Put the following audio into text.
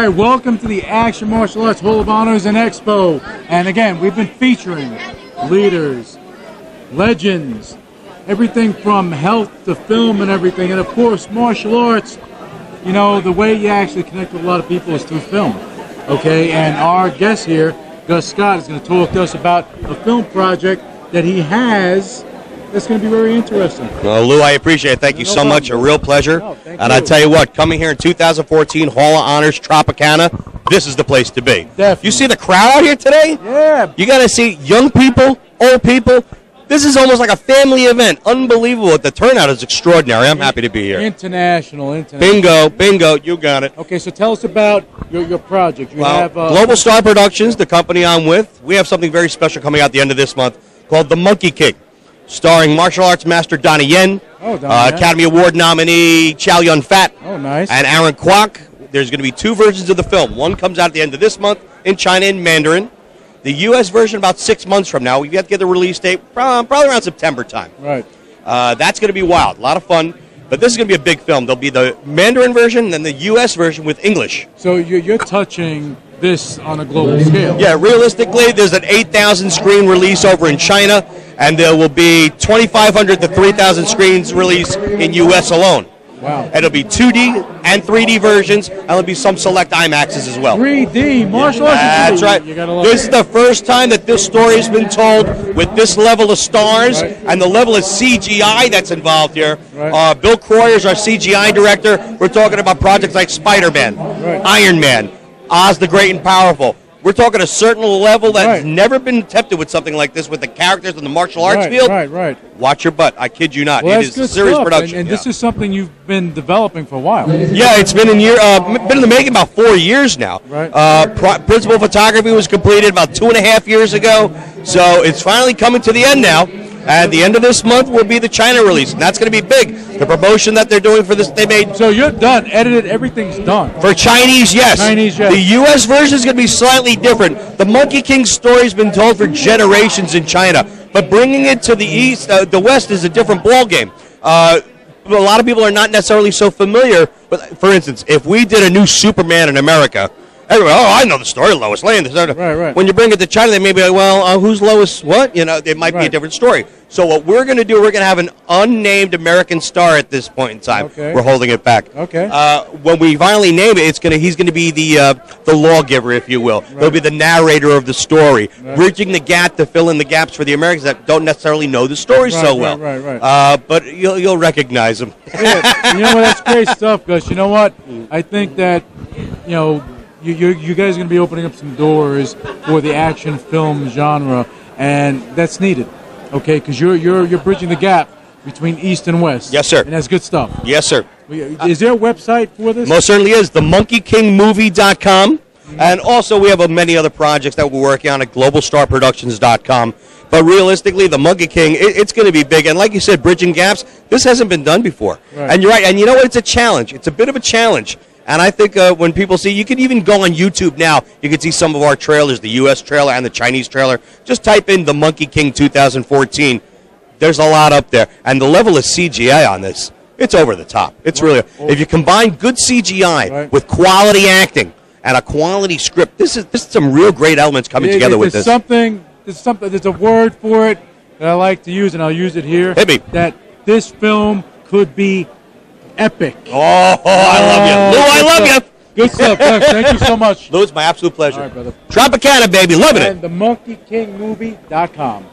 right, welcome to the Action Martial Arts Hall of Honors and Expo. And again, we've been featuring leaders, legends, everything from health to film and everything. And of course, martial arts, you know, the way you actually connect with a lot of people is through film. Okay, and our guest here, Gus Scott, is going to talk to us about a film project that he has that's going to be very interesting. Well, Lou, I appreciate it. Thank you so much. A real pleasure. Thank and you. I tell you what, coming here in 2014 Hall of Honors Tropicana, this is the place to be. Definitely. You see the crowd out here today? Yeah. You got to see young people, old people. This is almost like a family event. Unbelievable. The turnout is extraordinary. I'm happy to be here. International. Bingo, you got it. Okay, so tell us about your project. You Well, have Global Star Productions, the company I'm with. We have something very special coming out the end of this month called The Monkey King, starring martial arts master Donnie Yen, Academy Award nominee Chow Yun-fat, nice, and Aaron Kwok. There's going to be two versions of the film. One comes out at the end of this month in China in Mandarin. The U.S. version about 6 months from now. We have to get the release date probably around September time. Right. That's going to be wild. A lot of fun. But this is going to be a big film. There'll be the Mandarin version and then the U.S. version with English. So you're touching this on a global scale. Yeah, realistically, there's an 8,000 screen release over in China, and there will be 2,500 to 3,000 screens release in U.S. alone. Wow. And it'll be 2D and 3D versions, and there'll be some select IMAXs as well. 3D, martial arts. That's right. This is the first time that this story has been told with this level of stars and the level of CGI that's involved here. Right. Bill Croyer is our CGI director. We're talking about projects like Spider-Man, Iron Man, Oz the Great and Powerful. We're talking a certain level that's never been attempted with something like this with the characters in the martial arts field. Right. Watch your butt. I kid you not. Well, it is a serious production. And this is something you've been developing for a while. Yeah, it's been been in the making about 4 years now. Right. Principal photography was completed about 2.5 years ago, so it's finally coming to the end now. At the end of this month will be the China release, and that's going to be big. The promotion that they're doing for this, they made. So you're done, edited, everything's done. For Chinese, yes. Chinese, yes. The U.S. version is going to be slightly different. The Monkey King story has been told for generations in China, but bringing it to the East, the West, is a different ballgame. A lot of people are not necessarily so familiar. But for instance, if we did a new Superman in America, everyone, I know the story, Lois Lane. Right. When you bring it to China, they may be like, well, who's Lois? What? You know, it might be a different story. So what we're going to do, we're going to have an unnamed American star at this point in time. Okay. We're holding it back. Okay. When we finally name it, he's going to be the lawgiver, if you will. He'll be the narrator of the story, bridging the gap to fill in the gaps for the Americans that don't necessarily know the story so well. Right. But you'll recognize him. Yeah. You know what? That's great stuff, Gus. You know what? I think that, you know, you guys are going to be opening up some doors for the action film genre, and that's needed, okay? Because you're bridging the gap between East and West. Yes, sir. And that's good stuff. Yes, sir. Is there a website for this? Most certainly is. TheMonkeyKingMovie.com. And also we have many other projects that we're working on at GlobalStarProductions.com. But realistically, The Monkey King, it's going to be big. And like you said, bridging gaps, this hasn't been done before. Right. And you're right. And you know what? It's a challenge. It's a bit of a challenge. And I think when people see, you can even go on YouTube now. You can see some of our trailers, the U.S. trailer and the Chinese trailer. Just type in The Monkey King 2014. There's a lot up there. And the level of CGI on this, it's over the top. It's really, if you combine good CGI with quality acting and a quality script, this is some real great elements coming together with this. There's a word for it that I like to use, and I'll use it here. Hit me. That this film could be epic. Oh, I love you. Lou, I love you. Good stuff. Thank you so much. Lou, it's my absolute pleasure. All right, brother. Tropicana, baby. Loving it. And TheMonkeyKingMovie.com.